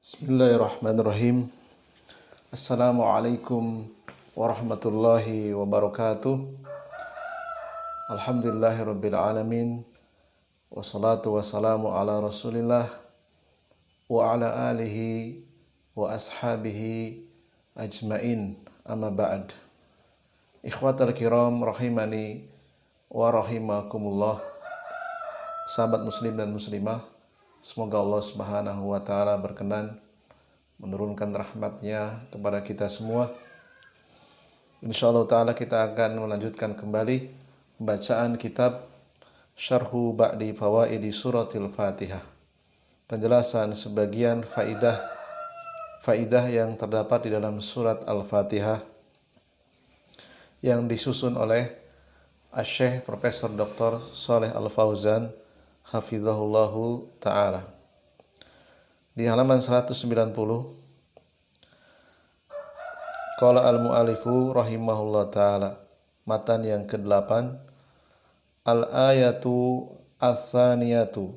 Bismillahirrahmanirrahim. Assalamualaikum warahmatullahi wabarakatuh. Alhamdulillahirabbil alamin. Wassalatu wassalamu ala Rasulillah wa ala alihi wa ashabihi ajmain. Amma ba'd. Ikhwatal kiram rahimani wa rahimakumullah. Sahabat muslim dan muslimah, semoga Allah Subhanahu wa taala berkenan menurunkan rahmatnya kepada kita semua. Insyaallah taala kita akan melanjutkan kembali pembacaan kitab Syarhu Ba'di Fawaidi Suratil Fatihah. Penjelasan sebagian faidah yang terdapat di dalam surat Al-Fatihah yang disusun oleh Asy-Syaikh Profesor Dr. Shalih Al-Fauzan hafizahullahu ta'ala. Di halaman 190 qala al-mu'alifu rahimahullah ta'ala, matan yang ke-8, al-ayatu as-saniyatu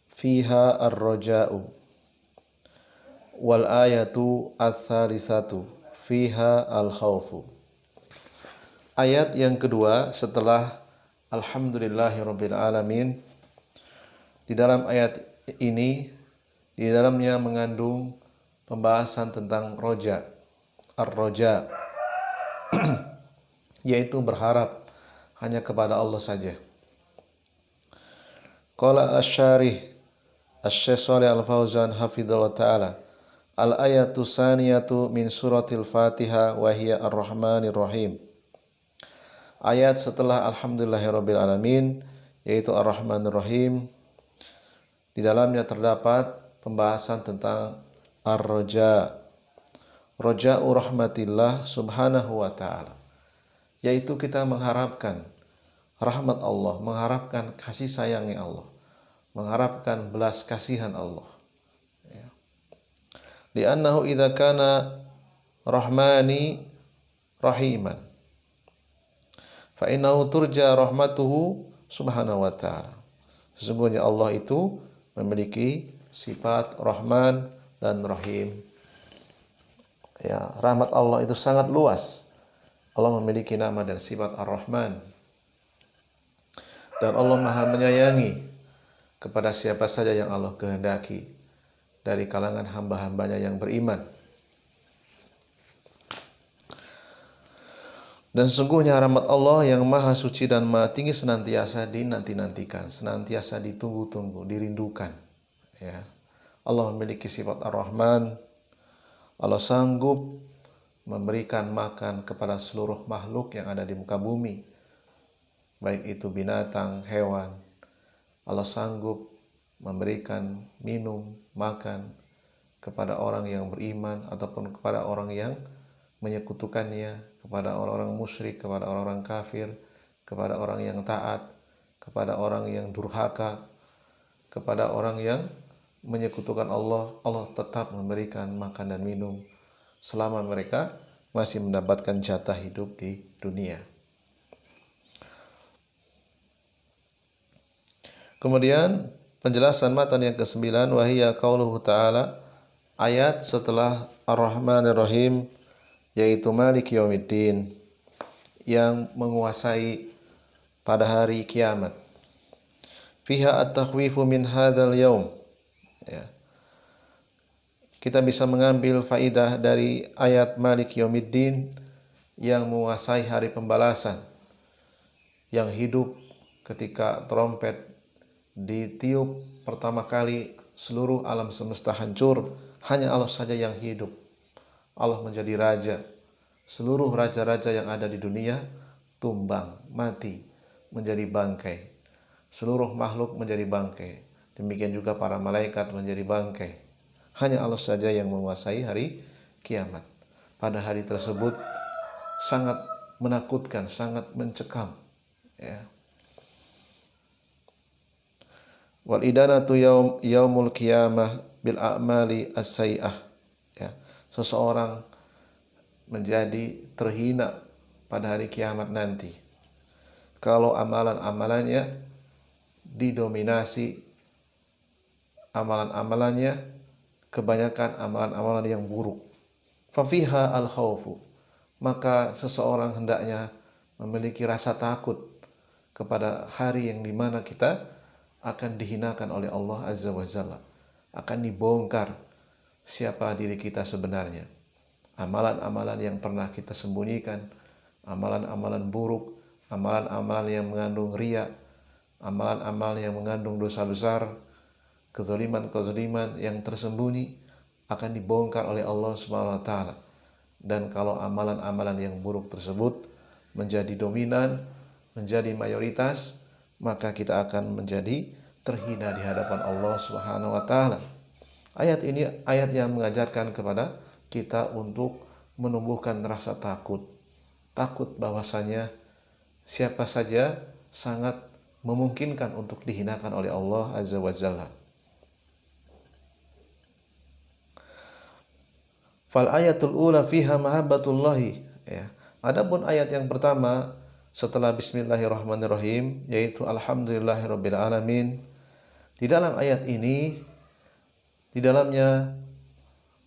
fiha ar-raja'u wal ayatu as-salisatu fiha al-khawfu. Ayat yang kedua setelah alhamdulillahirabbil alamin. Di dalam ayat ini, di dalamnya mengandung pembahasan tentang roja, ar-roja, yaitu berharap hanya kepada Allah saja. Qala asy-syarih Asy-Syaikh Shalih Al-Fauzan hafizallahu ta'ala, al-ayatu saniyatu min suratil Fatihah wa hiya ar-Rahmanir Rahim. Ayat setelah alhamdulillahirabbil alamin, yaitu ar-Rahmanir Rahim. Di dalamnya terdapat pembahasan tentang ar-raja, raja'u rahmatillah subhanahu wa ta'ala, yaitu kita mengharapkan rahmat Allah, mengharapkan kasih sayangnya Allah, mengharapkan belas kasihan Allah. Li'annahu idza kana rahmani rahiman fa innahu turja rahmatuhu subhanahu wa ta'ala. Sesungguhnya Allah itu memiliki sifat Rahman dan Rahim. Ya, rahmat Allah itu sangat luas. Allah memiliki nama dan sifat Ar-Rahman. Dan Allah Maha menyayangi kepada siapa saja yang Allah kehendaki dari kalangan hamba-hambanya yang beriman. Dan sesungguhnya rahmat Allah yang maha suci dan maha tinggi senantiasa dinanti-nantikan, senantiasa ditunggu-tunggu, dirindukan. Ya. Allah memiliki sifat Ar-Rahman. Allah sanggup memberikan makan kepada seluruh makhluk yang ada di muka bumi, baik itu binatang, hewan. Allah sanggup memberikan minum, makan kepada orang yang beriman ataupun kepada orang yang menyekutukannya, kepada orang-orang musyrik, kepada orang-orang kafir, kepada orang yang taat, kepada orang yang durhaka, kepada orang yang menyekutukan Allah. Allah tetap memberikan makan dan minum selama mereka masih mendapatkan jatah hidup di dunia. Kemudian penjelasan matan yang ke-9, wahiyya qauluhu ta'ala, ayat setelah Ar-Rahmanir Rahim, yaitu Malik Yaumiddin, yang menguasai pada hari kiamat. Fiha at-takhwifu min hadzal yaum. Ya. Kita bisa mengambil faidah dari ayat Malik Yaumiddin yang menguasai hari pembalasan, yang hidup ketika trompet ditiup pertama kali, seluruh alam semesta hancur, hanya Allah saja yang hidup. Allah menjadi raja. Seluruh raja-raja yang ada di dunia tumbang, mati, menjadi bangkai. Seluruh makhluk menjadi bangkai. Demikian juga para malaikat menjadi bangkai. Hanya Allah saja yang menguasai hari kiamat. Pada hari tersebut sangat menakutkan, sangat mencekam. Ya. Wal idanatu yaumul qiyamah bil a'mali as-sayyi'ah. Ya. Seseorang menjadi terhina pada hari kiamat nanti kalau amalan-amalannya didominasi, amalan-amalannya kebanyakan amalan-amalan yang buruk. Fafiha al-khawfu, maka seseorang hendaknya memiliki rasa takut kepada hari yang dimana kita akan dihinakan oleh Allah Azza wa Jalla, akan dibongkar siapa diri kita sebenarnya. Amalan-amalan yang pernah kita sembunyikan, amalan-amalan buruk, amalan-amalan yang mengandung riya, amalan-amalan yang mengandung dosa besar, kezaliman-kezaliman yang tersembunyi akan dibongkar oleh Allah Subhanahu wa taala. Dan kalau amalan-amalan yang buruk tersebut menjadi dominan, menjadi mayoritas, maka kita akan menjadi terhina di hadapan Allah Subhanahu wa taala. Ayat ini ayat yang mengajarkan kepada kita untuk menumbuhkan rasa takut. Takut bahwasanya siapa saja sangat memungkinkan untuk dihinakan oleh Allah Azza wa Jalla. Fal ayatul ula fiha mahabbatullahi, ya. Adapun ayat yang pertama setelah bismillahirrahmanirrahim yaitu alhamdulillahirabbil alamin. Di dalam ayat ini di dalamnya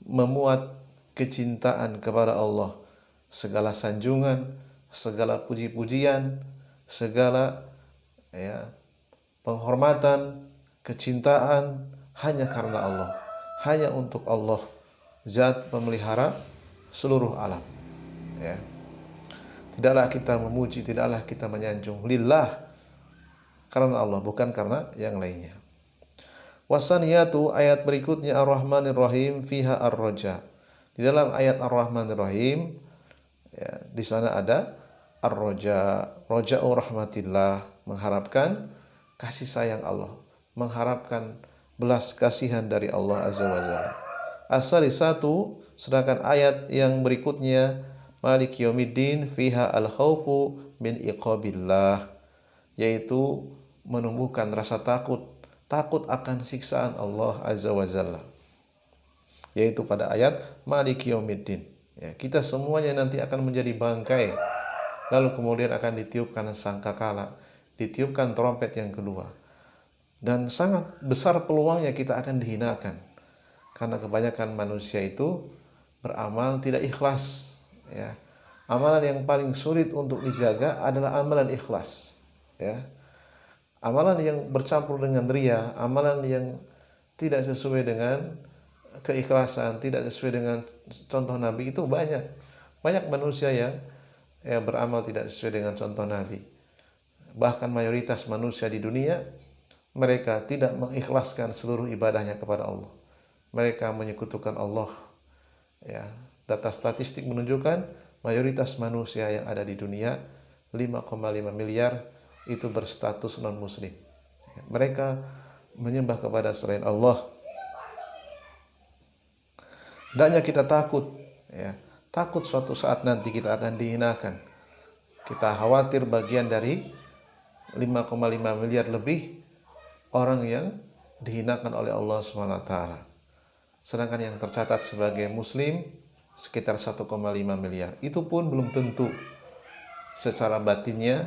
memuat kecintaan kepada Allah, segala sanjungan, segala puji-pujian, segala penghormatan, kecintaan hanya karena Allah, hanya untuk Allah, zat pemelihara seluruh alam. Ya. Tidaklah kita memuji, tidaklah kita menyanjung, lillah, karena Allah, bukan karena yang lainnya. Wasaniyatu, ayat berikutnya Ar-Rahmanir Rahim fiha ar-raja. Di dalam ayat Ar-Rahmanir Rahim, ya, di sana ada ar-raja, raja'u rahmatillah, mengharapkan kasih sayang Allah, mengharapkan belas kasihan dari Allah Azza wa Jalla. As-salisatu, sedangkan ayat yang berikutnya Maliki yaumiddin fiha al-khawfu min iqabillah, yaitu menumbuhkan rasa takut akan siksaan Allah Azza wa Jalla, yaitu pada ayat Maliki yaumiddin. Ya, kita semuanya nanti akan menjadi bangkai, lalu kemudian akan ditiupkan sangkakala, ditiupkan trompet yang kedua, dan sangat besar peluangnya kita akan dihinakan. Karena kebanyakan manusia itu beramal tidak ikhlas. Ya. Amalan yang paling sulit untuk dijaga adalah amalan ikhlas. Ya. Amalan yang bercampur dengan riya, amalan yang tidak sesuai dengan keikhlasan, tidak sesuai dengan contoh Nabi itu banyak. Banyak manusia yang beramal tidak sesuai dengan contoh Nabi. Bahkan mayoritas manusia di dunia, mereka tidak mengikhlaskan seluruh ibadahnya kepada Allah. Mereka menyekutukan Allah. Ya, data statistik menunjukkan mayoritas manusia yang ada di dunia 5,5 miliar itu berstatus non muslim. Ya, mereka menyembah kepada selain Allah. Hendaknya kita takut, ya, takut suatu saat nanti kita akan dihinakan. Kita khawatir bagian dari 5,5 miliar lebih orang yang dihinakan oleh Allah SWT. Sedangkan yang tercatat sebagai muslim sekitar 1,5 miliar. Itu pun belum tentu secara batinnya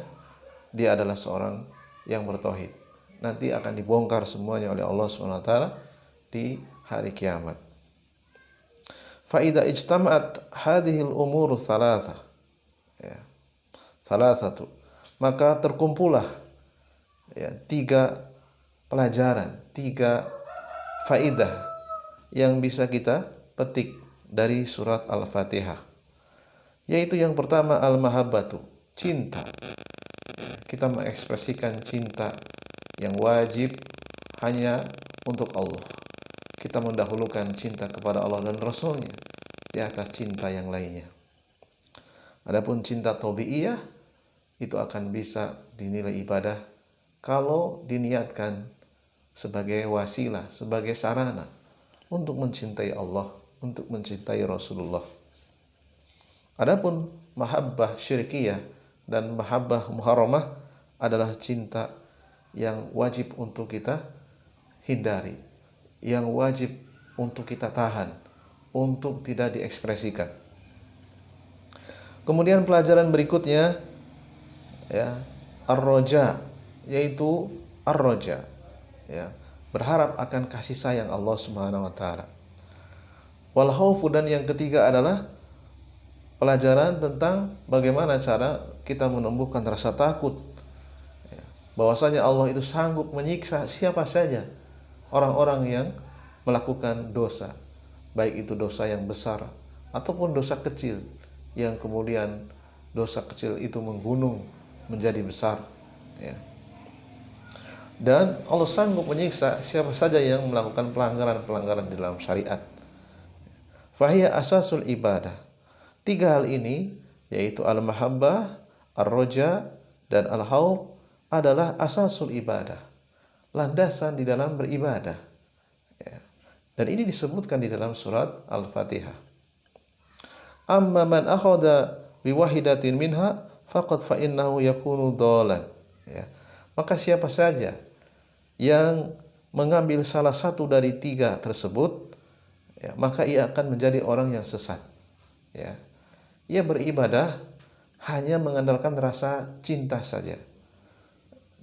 dia adalah seorang yang bertauhid. Nanti akan dibongkar semuanya oleh Allah SWT di hari kiamat. Fa idza ijtama'at hadhil umur tsalatsa, ya, salasatu, maka terkumpullah, ya, 3 pelajaran, 3 faidah yang bisa kita petik dari surat Al-Fatihah. Yaitu yang pertama al-mahabbatu, cinta. Kita mengekspresikan cinta yang wajib hanya untuk Allah. Kita mendahulukan cinta kepada Allah dan Rasulnya di atas cinta yang lainnya. Adapun cinta tabi'iyah itu akan bisa dinilai ibadah kalau diniatkan sebagai wasilah, sebagai sarana untuk mencintai Allah, untuk mencintai Rasulullah. Adapun mahabbah syirkiyah dan mahabbah muharramah adalah cinta yang wajib untuk kita hindari, yang wajib untuk kita tahan, untuk tidak diekspresikan. Kemudian pelajaran berikutnya, ya, ar-raja, yaitu ar-raja, ya, berharap akan kasih sayang Allah Subhanahu wa taala. Wal khaufu, dan yang ketiga adalah pelajaran tentang bagaimana cara kita menumbuhkan rasa takut, bahwasanya Allah itu sanggup menyiksa siapa saja orang-orang yang melakukan dosa, baik itu dosa yang besar ataupun dosa kecil, yang kemudian dosa kecil itu menggunung menjadi besar, ya. Dan Allah sanggup menyiksa siapa saja yang melakukan pelanggaran-pelanggaran di dalam syariat. Fahiya asasul ibadah. Tiga hal ini, yaitu al-mahabbah, ar-roja, dan al-khawf, adalah asasul ibadah, landasan di dalam beribadah, ya. Dan ini disebutkan di dalam surat Al-Fatihah. Amma man akhadha biwahidatin minha faqad fa innahu yakunu dhalan, ya. Maka siapa saja yang mengambil salah satu dari tiga tersebut, ya, maka ia akan menjadi orang yang sesat, ya. Ia beribadah hanya mengandalkan rasa cinta saja.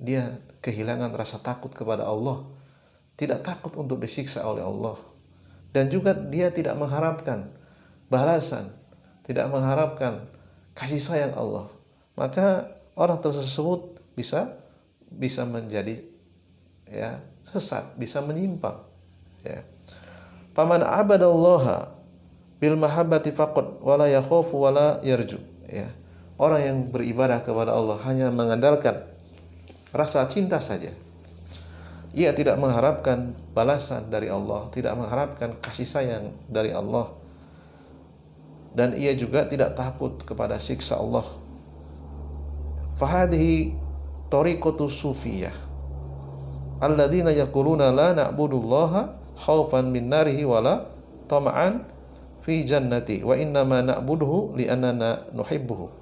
Dia kehilangan rasa takut kepada Allah, tidak takut untuk disiksa oleh Allah, dan juga dia tidak mengharapkan balasan, tidak mengharapkan kasih sayang Allah. Maka orang tersebut bisa menjadi, ya, sesat, bisa menyimpang, ya. Faman abadallaha bil mahabbati faqad wala yakhafu wala yarju, ya. Orang yang beribadah kepada Allah hanya mengandalkan rasa cinta saja. Ia tidak mengharapkan balasan dari Allah, tidak mengharapkan kasih sayang dari Allah, dan ia juga tidak takut kepada siksa Allah. Fahadhihi tariqatu sufiyah alladzina yaquluna la na'budullaha khaufan min narihi wala tama'an fi jannati wa innama na'buduhu li'annana nuhibbuhu.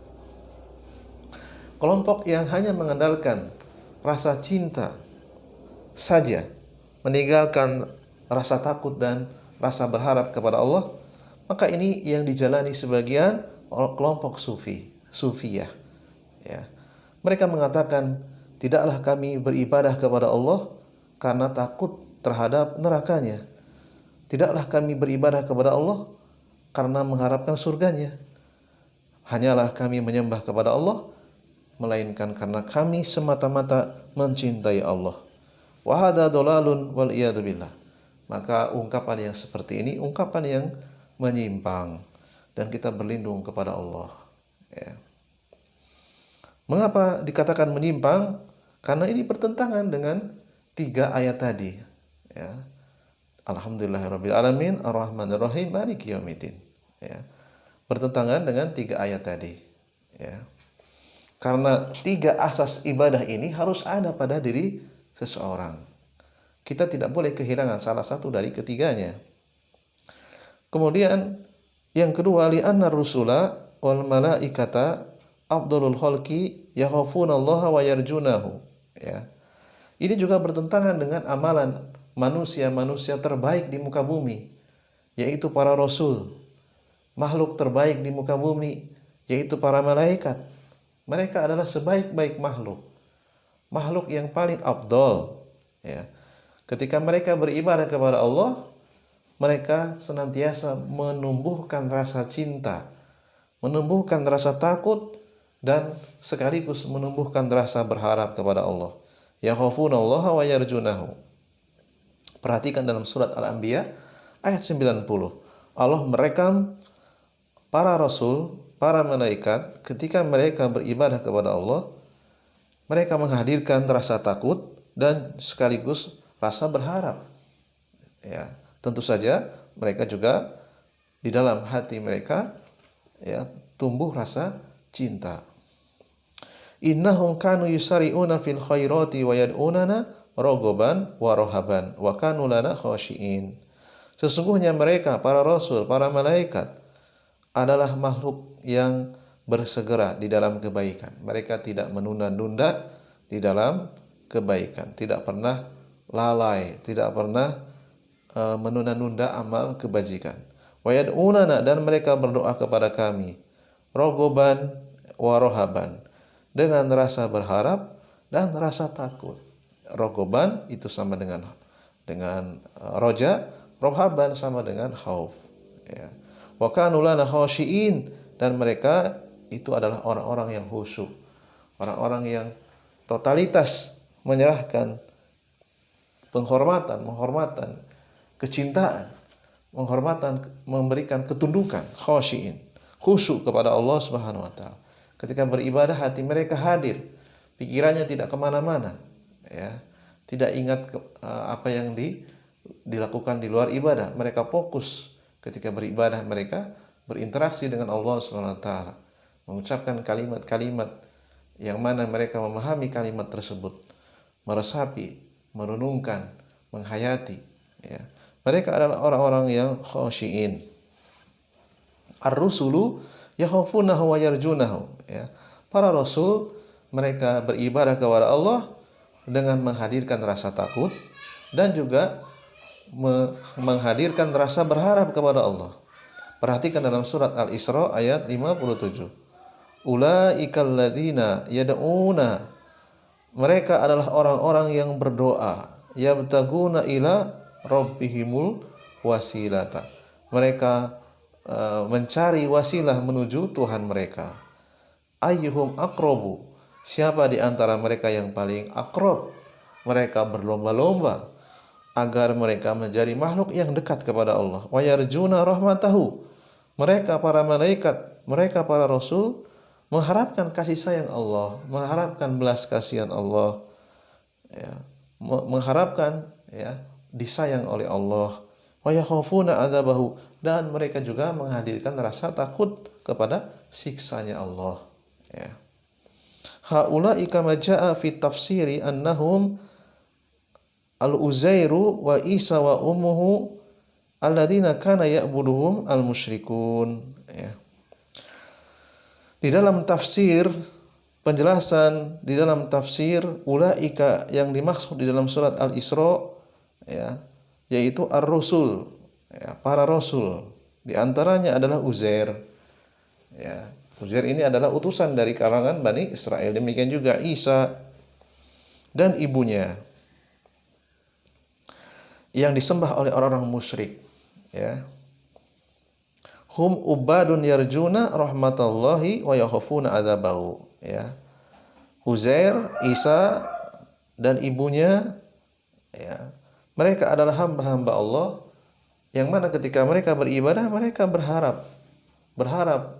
Kelompok yang hanya mengandalkan rasa cinta saja, meninggalkan rasa takut dan rasa berharap kepada Allah, maka ini yang dijalani sebagian kelompok sufiyah, ya. Mereka mengatakan, tidaklah kami beribadah kepada Allah karena takut terhadap nerakanya. Tidaklah kami beribadah kepada Allah karena mengharapkan surganya. Hanyalah kami menyembah kepada Allah melainkan karena kami semata-mata mencintai Allah. Wa hadza dhalalun wal iyadu billah. Maka ungkapan yang seperti ini ungkapan yang menyimpang, dan kita berlindung kepada Allah, ya. Mengapa dikatakan menyimpang? Karena ini bertentangan dengan tiga ayat tadi, ya. Alhamdulillahirabbil alamin arrahmanir rahim maliki yaumiddin, ya. Bertentangan dengan tiga ayat tadi, ya. Karena tiga asas ibadah ini harus ada pada diri seseorang. Kita tidak boleh kehilangan salah satu dari ketiganya. Kemudian yang kedua, li'anna rusula wal malaikata afdalul khalqi yakhafunallaha wa yarjunahu, ya. Ini juga bertentangan dengan amalan manusia-manusia terbaik di muka bumi, yaitu para rasul. Makhluk terbaik di muka bumi yaitu para malaikat. Mereka adalah sebaik-baik makhluk, makhluk yang paling afdal, ya. Ketika mereka beribadah kepada Allah, mereka senantiasa menumbuhkan rasa cinta, menumbuhkan rasa takut, dan sekaligus menumbuhkan rasa berharap kepada Allah. Yakhafunallaha wa yarjunahu. Perhatikan dalam surat Al-Anbiya ayat 90. Allah merekam para rasul, para malaikat ketika mereka beribadah kepada Allah, mereka menghadirkan rasa takut dan sekaligus rasa berharap, ya. Tentu saja mereka juga di dalam hati mereka, ya, tumbuh rasa cinta. Innahum kanu yusari'una fil khairati wa yad'unana raghaban wa rahaban wa kanu lana khashiin. Sesungguhnya mereka, para rasul, para malaikat, adalah makhluk yang bersegera di dalam kebaikan. Mereka tidak menunda-nunda di dalam kebaikan, tidak pernah lalai, tidak pernah menunda-nunda amal kebajikan. Wa yad'unana, dan mereka berdoa kepada kami, raghaban wa rahaban, dengan rasa berharap dan rasa takut. Raghaban itu sama dengan roja, rahaban sama dengan khauf, ya. Wa kanu lana khashiin, dan mereka itu adalah orang-orang yang khusyuk, orang-orang yang totalitas menyerahkan menghormatan, kecintaan, memberikan ketundukan, khashiin, khusyuk kepada Allah Subhanahu wa taala. Ketika beribadah hati mereka hadir, pikirannya tidak kemana-mana, ya, tidak ingat apa yang dilakukan di luar ibadah. Mereka fokus ketika beribadah, mereka berinteraksi dengan Allah Subhanahu wa taala, mengucapkan kalimat-kalimat yang mana mereka memahami kalimat tersebut, meresapi, merenungkan, menghayati, ya. Mereka adalah orang-orang yang khashiin. Ar-rusulu yakhafunahu wa yarjunahu, ya. Para rasul mereka beribadah kepada Allah dengan menghadirkan rasa takut dan juga menghadirkan rasa berharap kepada Allah. Perhatikan dalam surat Al-Isra ayat 57. Ulaikal ladzina yad'una, mereka adalah orang-orang yang berdoa, yabtaguna ila rabbihimul wasilata. Mereka mencari wasilah menuju Tuhan mereka. Ayyuhum aqrabu, siapa di antara mereka yang paling akrab? Mereka berlomba-lomba agar mereka menjadi makhluk yang dekat kepada Allah. Wa yarjuna rahmatahu, mereka para malaikat, mereka para rasul mengharapkan kasih sayang Allah, mengharapkan belas kasihan Allah, ya, mengharapkan, ya, disayang oleh Allah. Wa yakhafuna adzabahu, dan mereka juga menghadirkan rasa takut kepada siksanya Allah, ya. Haula'i kama jaa fi tafsiri annahum al-Uzairu wa Isa wa ummuhu alladzina kana ya'buduhum al-musyrikun, ya. Di dalam tafsir, penjelasan di dalam tafsir ulaika yang dimaksud di dalam surat Al-Isra, ya, yaitu ar-rusul, ya, para rasul. Di antaranya adalah Uzair, ya. Uzair ini adalah utusan dari kalangan Bani Israel. Demikian juga Isa dan ibunya yang disembah oleh orang-orang musyrik, ya. Hum ubadun yarjuna rahmatallahi wa yakhafuna adzabahu, ya. Uzair, Isa dan ibunya, ya, mereka adalah hamba-hamba Allah yang mana ketika mereka beribadah mereka berharap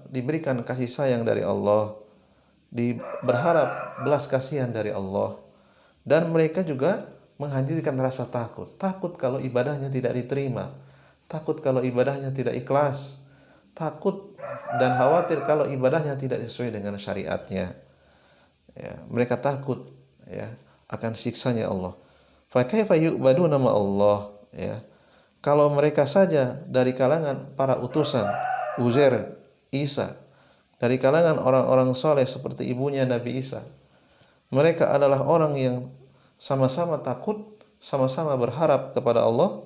diberikan kasih sayang dari Allah, berharap belas kasihan dari Allah, dan mereka juga menghadirkan rasa takut kalau ibadahnya tidak diterima, takut kalau ibadahnya tidak ikhlas, takut dan khawatir kalau ibadahnya tidak sesuai dengan syariatnya, ya. Mereka takut, ya, akan siksanya Allah. Fa kaifa yu'baduna ma Allah, ya. Kalau mereka saja dari kalangan para utusan Uzair, Isa, dari kalangan orang-orang soleh seperti ibunya Nabi Isa, mereka adalah orang yang sama-sama takut, sama-sama berharap kepada Allah,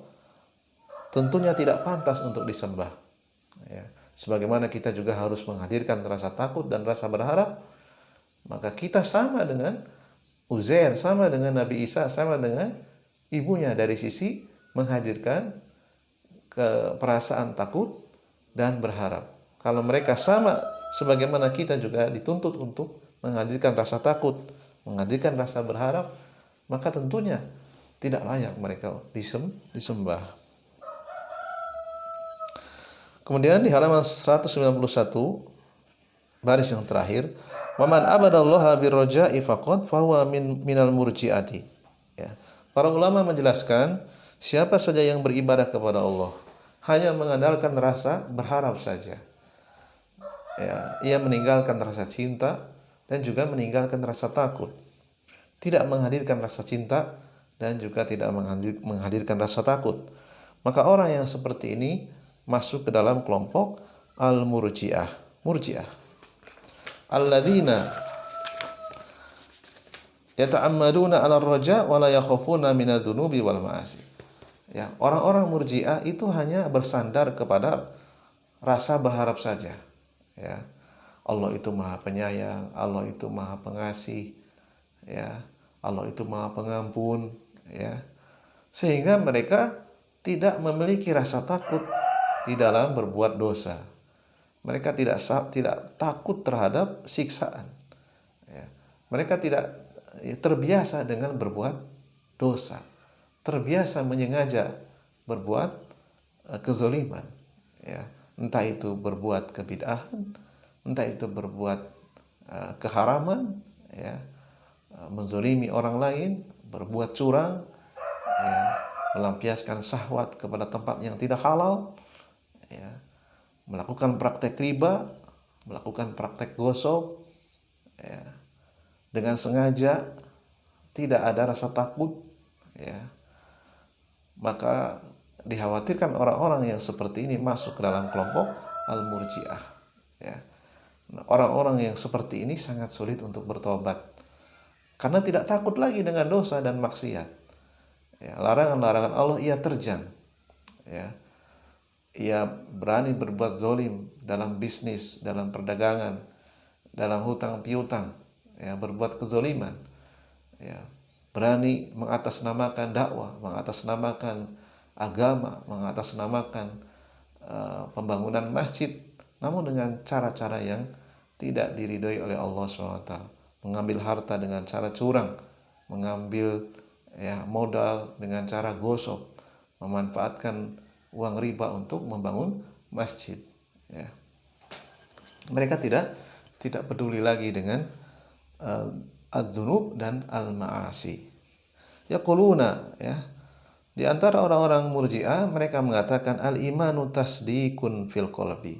tentunya tidak pantas untuk disembah, ya. Sebagaimana kita juga harus menghadirkan rasa takut dan rasa berharap, maka kita sama dengan Uzair, sama dengan Nabi Isa, sama dengan ibunya dari sisi menghadirkan perasaan takut dan berharap. Kalau mereka sama sebagaimana kita juga dituntut untuk menghadirkan rasa takut, menghadirkan rasa berharap, maka tentunya tidak layak mereka disembah. Kemudian di halaman 191 baris yang terakhir, waman abadallaha birroja'i faqad fahuwa minal murji'ati, ya. Para ulama menjelaskan siapa saja yang beribadah kepada Allah hanya mengandalkan rasa berharap saja, ya, ia meninggalkan rasa cinta dan juga meninggalkan rasa takut, tidak menghadirkan rasa cinta dan juga tidak menghadirkan rasa takut, maka orang yang seperti ini masuk ke dalam kelompok al-murji'ah. Murji'ah alladzina yata'ammaduna 'ala ar-raja' wa la yakhafuna minadz-dzunubi wal ma'asi. Ya, orang-orang murji'ah itu hanya bersandar kepada rasa berharap saja, ya. Allah itu Maha Penyayang, Allah itu Maha Pengasih, ya. Allah itu Maha Pengampun, ya. Sehingga mereka tidak memiliki rasa takut di dalam berbuat dosa. Mereka tidak takut terhadap siksaan. Ya. Mereka tidak terbiasa dengan berbuat dosa, terbiasa menyengaja berbuat kezaliman. Ya. Entah itu berbuat kebid'ahan, entah itu berbuat keharaman, ya, menzalimi orang lain, berbuat curang, ya, melampiaskan syahwat kepada tempat yang tidak halal, ya, melakukan praktek riba, melakukan praktek gosok, ya, dengan sengaja, tidak ada rasa takut, ya, maka dikhawatirkan orang-orang yang seperti ini masuk ke dalam kelompok al-murji'ah. Ya. Nah, orang-orang yang seperti ini sangat sulit untuk bertobat karena tidak takut lagi dengan dosa dan maksiat. Ya, larangan-larangan Allah ia terjang. Ya. Ia berani berbuat zalim dalam bisnis, dalam perdagangan, dalam hutang piutang, ya, berbuat kezaliman. Ya, berani mengatasnamakan dakwah, mengatasnamakan agama, mengatasnamakan pembangunan masjid, namun dengan cara-cara yang tidak diridhoi oleh Allah SWT. Mengambil harta dengan cara curang, mengambil, ya, modal dengan cara gosok, memanfaatkan uang riba untuk membangun masjid. Ya. Mereka tidak peduli lagi dengan adzunub dan al-ma'asi. Yaquluna, ya. Di antara orang-orang Murji'ah mereka mengatakan al-imanu tasdikun fil qalbi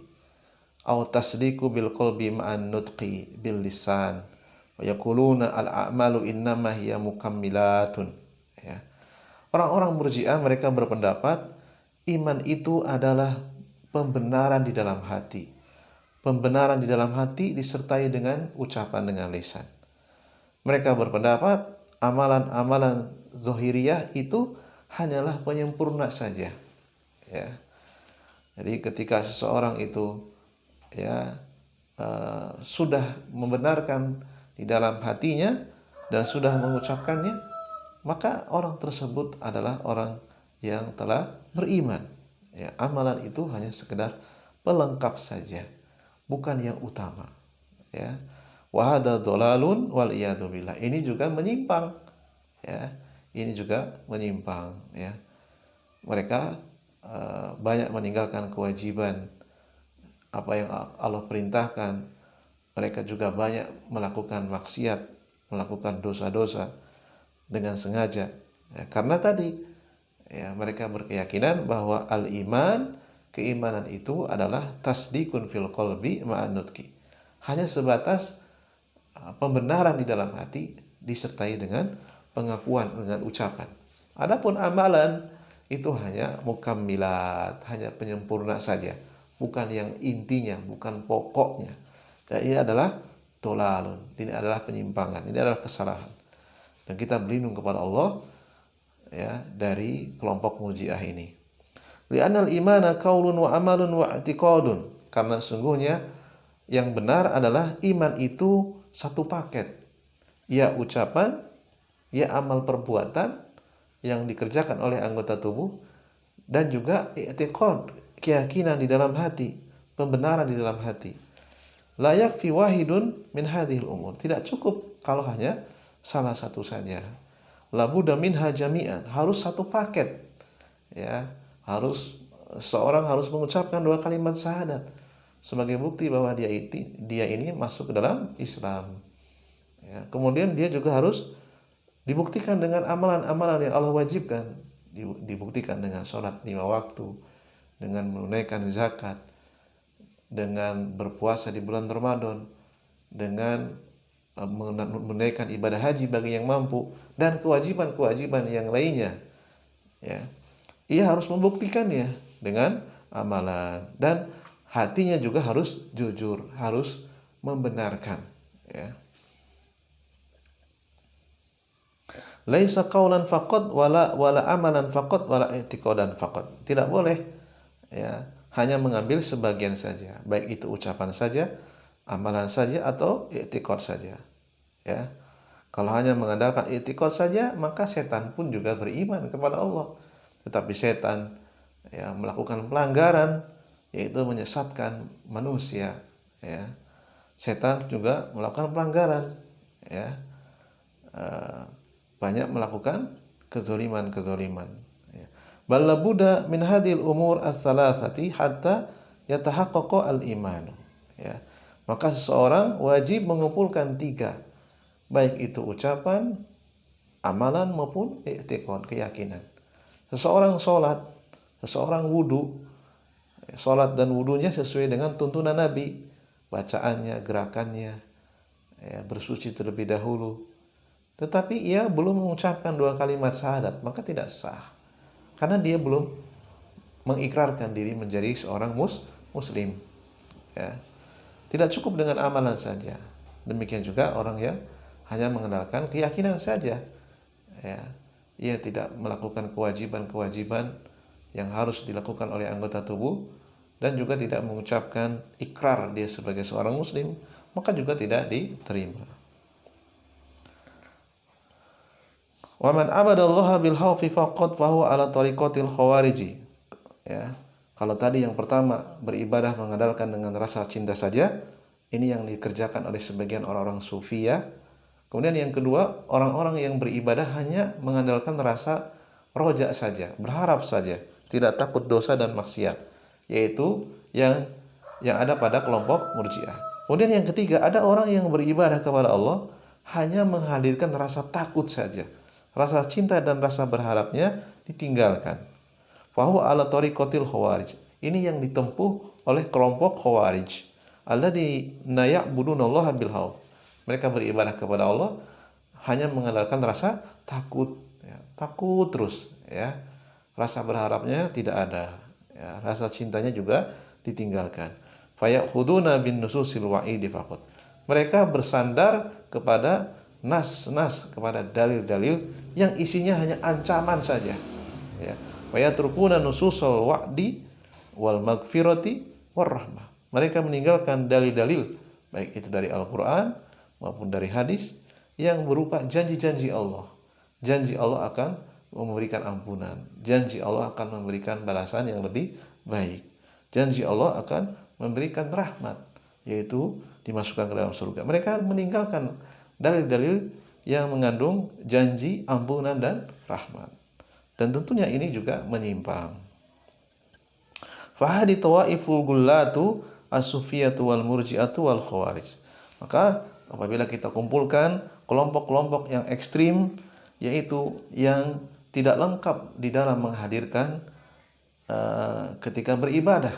au tasdiku bil qalbi ma'an nutqi bil lisan wa yaquluna al-a'malu innama hiya mukammilatun. Ya. Orang-orang Murji'ah mereka berpendapat iman itu adalah pembenaran di dalam hati. Pembenaran di dalam hati disertai dengan ucapan dengan lisan. Mereka berpendapat amalan-amalan zahiriyah itu hanyalah penyempurna saja. Ya. Jadi ketika seseorang itu, ya, sudah membenarkan di dalam hatinya dan sudah mengucapkannya, maka orang tersebut adalah orang yang telah beriman. Ya, amalan itu hanya sekedar pelengkap saja, bukan yang utama. Ya. Wa hadza dhalalun wal iyadu billah. Ini juga menyimpang. Ya. Ini juga menyimpang, ya. Mereka banyak meninggalkan kewajiban apa yang Allah perintahkan. Mereka juga banyak melakukan maksiat, melakukan dosa-dosa dengan sengaja. Ya, karena tadi, ya, mereka berkeyakinan bahwa al-iman, keimanan itu adalah tasdikun fil qalbi ma'an nutqi. Hanya sebatas pembenaran di dalam hati disertai dengan pengakuan, dengan ucapan. Adapun amalan itu hanya mukammilat, hanya penyempurna saja, bukan yang intinya, bukan pokoknya. Dan ini adalah dolalun, ini adalah penyimpangan, ini adalah kesalahan. Dan kita berlindung kepada Allah, ya, dari kelompok Murji'ah ini. Li'annal imana qaulun wa amalun wa i'tiqadun. Karena sungguhnya yang benar adalah iman itu satu paket. Ya ucapan, ya amal perbuatan yang dikerjakan oleh anggota tubuh, dan juga i'tiqad, keyakinan di dalam hati, pembenaran di dalam hati. La yakfi wahidun min hadhil umur. Tidak cukup kalau hanya salah satu saja. La budda minha jami'an. Harus satu paket. Ya, seorang harus mengucapkan 2 kalimat syahadat sebagai bukti bahwa dia ini masuk ke dalam Islam. Ya, kemudian dia juga harus dibuktikan dengan amalan-amalan yang Allah wajibkan, dibuktikan dengan sholat 5 waktu, dengan menunaikan zakat, dengan berpuasa di bulan Ramadan, dengan menunaikan ibadah haji bagi yang mampu, dan kewajiban-kewajiban yang lainnya. Ya. Ia harus membuktikannya dengan amalan, dan hatinya juga harus jujur, harus membenarkan. Ya. Laisa qaulan faqat wala amalan faqat wala i'tiqadan faqat. Tidak boleh, ya, hanya mengambil sebagian saja, baik itu ucapan saja, amalan saja, atau i'tiqad saja. Ya. Kalau hanya mengandalkan i'tiqad saja, maka setan pun juga beriman kepada Allah. Tetapi setan, ya, melakukan pelanggaran yaitu menyesatkan manusia, ya. Setan juga melakukan pelanggaran, ya. Banyak melakukan kezaliman. Ya. Bal labudda min hadhil umur ats-tsalatsati hatta yatahaqqaqa al-iman. Ya. Maka seseorang wajib mengumpulkan 3, baik itu ucapan, amalan maupun i'tiqad, keyakinan. Seseorang sholat, seseorang wudu, sholat dan wudunya sesuai dengan tuntunan Nabi, bacaannya, gerakannya, ya, bersuci terlebih dahulu. Tetapi ia belum mengucapkan 2 kalimat syahadat, maka tidak sah, karena dia belum mengikrarkan diri menjadi seorang muslim. Ya. Tidak cukup dengan amalan saja. Demikian juga orang yang hanya mengandalkan keyakinan saja, ya. Ia tidak melakukan kewajiban-kewajiban yang harus dilakukan oleh anggota tubuh, dan juga tidak mengucapkan ikrar dia sebagai seorang muslim, maka juga tidak diterima. Wa man abadallaha bil khaufi faqad fahuwa ala tariqatil khawariji. Ya. Kalau tadi yang pertama beribadah mengandalkan dengan rasa cinta saja, ini yang dikerjakan oleh sebagian orang-orang sufi, ya. Kemudian yang kedua, orang-orang yang beribadah hanya mengandalkan rasa roja saja, berharap saja, tidak takut dosa dan maksiat, yaitu yang ada pada kelompok Murji'ah. Kemudian yang ketiga, ada orang yang beribadah kepada Allah hanya menghadirkan rasa takut saja, rasa cinta dan rasa berharapnya ditinggalkan. Fahuwa ala tariqatil khawarij. Ini yang ditempuh oleh kelompok khawarij. Alladzina ya'budunallaha bil khauf. Mereka beribadah kepada Allah hanya mengandalkan rasa takut, ya. Takut terus, ya. Rasa berharapnya tidak ada, ya. Rasa cintanya juga ditinggalkan. Fayakhuduna bin nususil wa'idi faqat. Mereka bersandar kepada nas-nas, kepada dalil-dalil yang isinya hanya ancaman saja, ya. Wa yatrukuna nususul wa'di wal magfirati war rahmah. Mereka meninggalkan dalil-dalil baik itu dari Al-Qur'an maupun dari hadis yang berupa janji-janji Allah. Janji Allah akan memberikan ampunan, janji Allah akan memberikan balasan yang lebih baik, janji Allah akan memberikan rahmat, yaitu dimasukkan ke dalam surga. Mereka meninggalkan dalil-dalil yang mengandung janji ampunan dan rahmat. Dan tentunya ini juga menyimpang. Fahadi tawaiful gullatu as-sufiyatu wal murji'atu wal khawarij. Maka apabila kita kumpulkan kelompok-kelompok yang ekstrim, yaitu yang tidak lengkap di dalam menghadirkan ketika beribadah,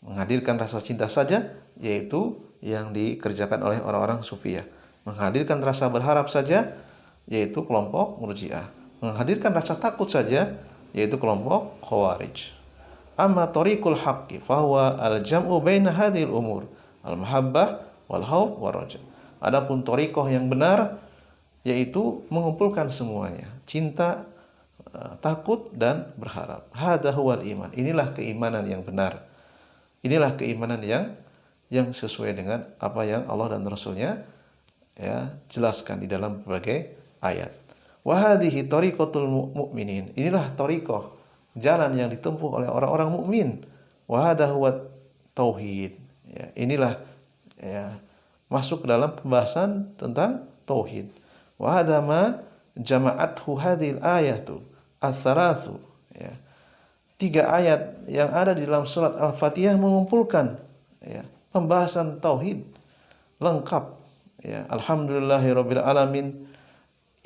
menghadirkan rasa cinta saja, yaitu yang dikerjakan oleh orang-orang sufiyah. Menghadirkan rasa berharap saja, yaitu kelompok Murji'ah. Menghadirkan rasa takut saja, yaitu kelompok Khawarij. Amma tariqul haqqi fahuwa al-jam'u baina hadhil umur, al-mahabbah wal khauf war raja. Adapun thariqah yang benar yaitu mengumpulkan semuanya, cinta, takut dan berharap. Hadza huwal iman. Inilah keimanan yang benar. Inilah keimanan yang sesuai dengan apa yang Allah dan Rasul-Nya, ya, jelaskan di dalam berbagai ayat. Wa hadhihi tariqatul mu'minin. Inilah thariqah, jalan yang ditempuh oleh orang-orang mukmin. Wa hadza huwa tauhid. Ya, inilah, ya, masuk dalam pembahasan tentang tauhid. Wa hadza ma jama'athu hadhil ayatu ats-tsalatsu. Ya. 3 ayat yang ada di dalam surat Al-Fatihah mengumpulkan, ya, pembahasan tauhid lengkap, ya. Alhamdulillahirabbil alamin.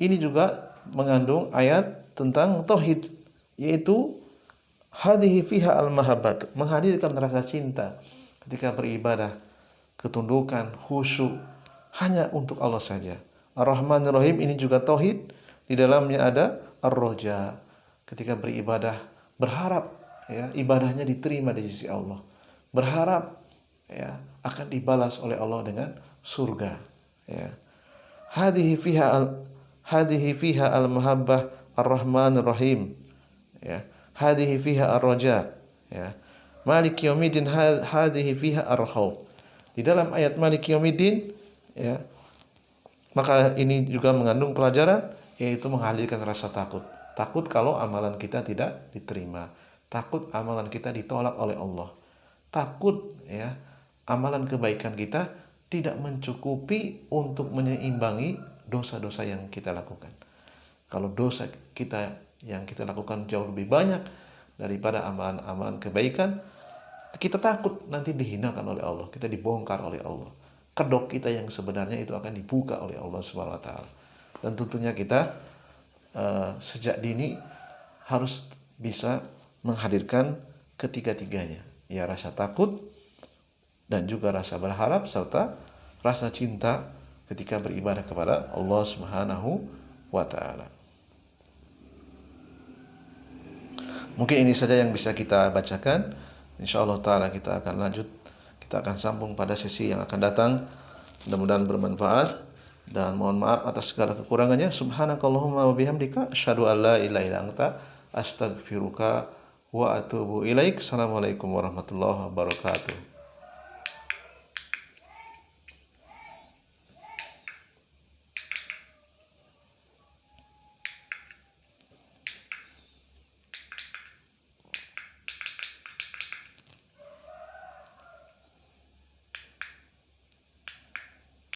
Ini juga mengandung ayat tentang tauhid, yaitu hadhihi fiha al-mahabbat, menghadirkan rasa cinta ketika beribadah, ketundukan, khusyuk hanya untuk Allah saja. Ar-Rahmanir Rahim, ini juga tauhid, di dalamnya ada ar-roja, ketika beribadah berharap, ya, ibadahnya diterima di sisi Allah, berharap, ya, akan dibalas oleh Allah dengan surga, ya. Hadhihi fiha al-mahabbah ar-Rahmanir Rahim, ya. Hadhihi fiha ar-raja, ya. Maliki yaumiddin, hadhihi fiha ar-khauf. Di dalam ayat Maliki yaumiddin, ya, maka ini juga mengandung pelajaran, yaitu menghadirkan rasa takut. Takut kalau amalan kita tidak diterima, takut amalan kita ditolak oleh Allah, takut ya amalan kebaikan kita tidak mencukupi untuk menyeimbangi dosa-dosa yang kita lakukan. Kalau dosa kita yang kita lakukan jauh lebih banyak daripada amalan-amalan kebaikan, kita takut nanti dihinakan oleh Allah, kita dibongkar oleh Allah. Kedok kita yang sebenarnya itu akan dibuka oleh Allah Subhanahu wa taala. Dan tentunya kita sejak dini harus bisa menghadirkan ketiga-tiganya. Ya, rasa takut dan juga rasa berharap serta rasa cinta ketika beribadah kepada Allah Subhanahu wa taala. Mungkin ini saja yang bisa kita bacakan. Insyaallah taala kita akan lanjut, kita akan sambung pada sesi yang akan datang. Mudah-mudahan bermanfaat dan mohon maaf atas segala kekurangannya. Subhanakallahumma wa bihamdika asyhadu an la ilaha illa anta astaghfiruka wa atubu ilaik. Assalamualaikum warahmatullahi wabarakatuh.